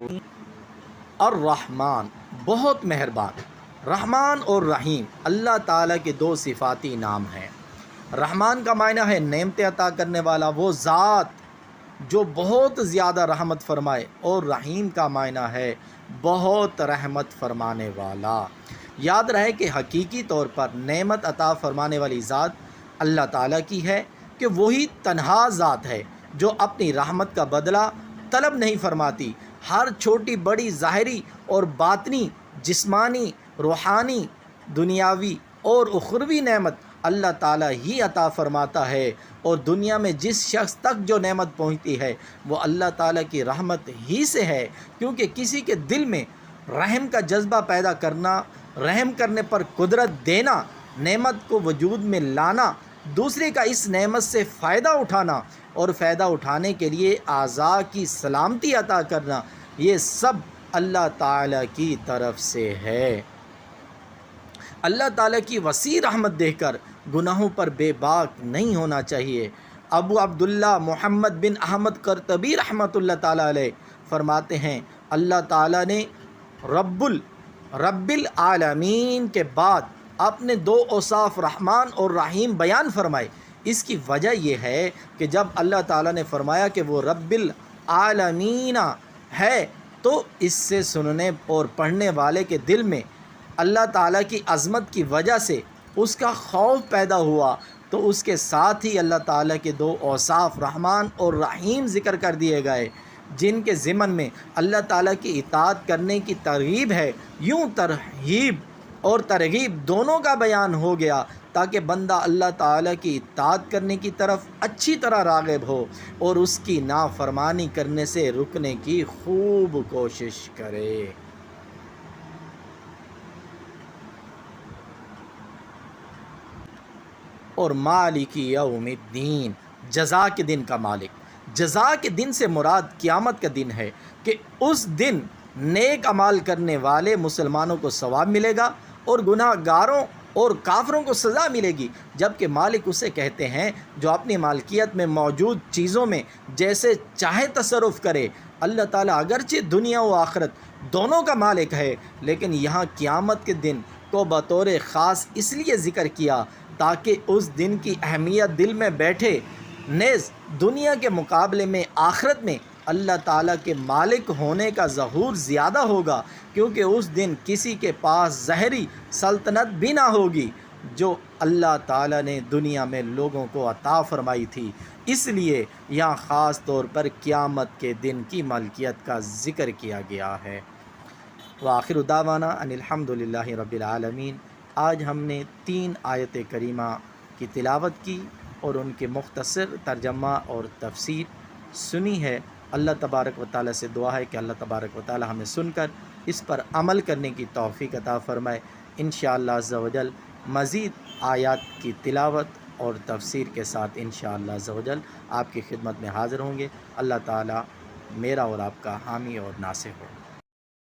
الرحمن بہت مہربان۔ رحمان اور رحیم اللہ تعالیٰ کے دو صفاتی نام ہیں۔ رحمان کا معنی ہے نعمتیں عطا کرنے والا، وہ ذات جو بہت زیادہ رحمت فرمائے، اور رحیم کا معنی ہے بہت رحمت فرمانے والا۔ یاد رہے کہ حقیقی طور پر نعمت عطا فرمانے والی ذات اللہ تعالیٰ کی ہے، کہ وہی تنہا ذات ہے جو اپنی رحمت کا بدلہ طلب نہیں فرماتی۔ ہر چھوٹی بڑی ظاہری اور باطنی، جسمانی، روحانی، دنیاوی اور اخروی نعمت اللہ تعالیٰ ہی عطا فرماتا ہے، اور دنیا میں جس شخص تک جو نعمت پہنچتی ہے وہ اللہ تعالیٰ کی رحمت ہی سے ہے، کیونکہ کسی کے دل میں رحم کا جذبہ پیدا کرنا، رحم کرنے پر قدرت دینا، نعمت کو وجود میں لانا، دوسرے کا اس نعمت سے فائدہ اٹھانا اور فائدہ اٹھانے کے لیے اعضاء کی سلامتی عطا کرنا، یہ سب اللہ تعالیٰ کی طرف سے ہے۔ اللہ تعالیٰ کی وسیع رحمت دیکھ کر گناہوں پر بے باک نہیں ہونا چاہیے۔ ابو عبداللہ محمد بن احمد قرطبی رحمۃ اللہ تعالیٰ علیہ فرماتے ہیں، اللہ تعالیٰ نے رب العالمین کے بعد اپنے دو اوصاف رحمان اور رحیم بیان فرمائے۔ اس کی وجہ یہ ہے کہ جب اللہ تعالیٰ نے فرمایا کہ وہ رب العالمین ہے، تو اس سے سننے اور پڑھنے والے کے دل میں اللہ تعالیٰ کی عظمت کی وجہ سے اس کا خوف پیدا ہوا، تو اس کے ساتھ ہی اللہ تعالیٰ کے دو اوصاف رحمان اور رحیم ذکر کر دیے گئے، جن کے ضمن میں اللہ تعالیٰ کی اطاعت کرنے کی ترغیب ہے۔ یوں ترغیب اور ترغیب دونوں کا بیان ہو گیا، تاکہ بندہ اللہ تعالیٰ کی اطاعت کرنے کی طرف اچھی طرح راغب ہو اور اس کی نافرمانی کرنے سے رکنے کی خوب کوشش کرے۔ اور مالک یوم الدین، جزا کے دن کا مالک۔ جزا کے دن سے مراد قیامت کا دن ہے، کہ اس دن نیک اعمال کرنے والے مسلمانوں کو ثواب ملے گا اور گناہ گاروں اور کافروں کو سزا ملے گی، جبکہ مالک اسے کہتے ہیں جو اپنی مالکیت میں موجود چیزوں میں جیسے چاہے تصرف کرے۔ اللہ تعالیٰ اگرچہ دنیا و آخرت دونوں کا مالک ہے، لیکن یہاں قیامت کے دن کو بطور خاص اس لیے ذکر کیا تاکہ اس دن کی اہمیت دل میں بیٹھے۔ نیز دنیا کے مقابلے میں آخرت میں اللہ تعالیٰ کے مالک ہونے کا ظہور زیادہ ہوگا، کیونکہ اس دن کسی کے پاس ظاہری سلطنت بھی نہ ہوگی جو اللہ تعالیٰ نے دنیا میں لوگوں کو عطا فرمائی تھی۔ اس لیے یہاں خاص طور پر قیامت کے دن کی ملکیت کا ذکر کیا گیا ہے۔ وآخر دعوانا ان الحمد للہ رب العالمین۔ آج ہم نے 3 آیت کریمہ کی تلاوت کی اور ان کے مختصر ترجمہ اور تفسیر سنی ہے۔ اللہ تبارک و تعالیٰ سے دعا ہے کہ اللہ تبارک و تعالیٰ ہمیں سن کر اس پر عمل کرنے کی توفیق عطا فرمائے۔ انشاءاللہ عز و جل مزید آیات کی تلاوت اور تفسیر کے ساتھ انشاءاللہ عز و جل آپ کی خدمت میں حاضر ہوں گے۔ اللہ تعالیٰ میرا اور آپ کا حامی اور ناصر ہو۔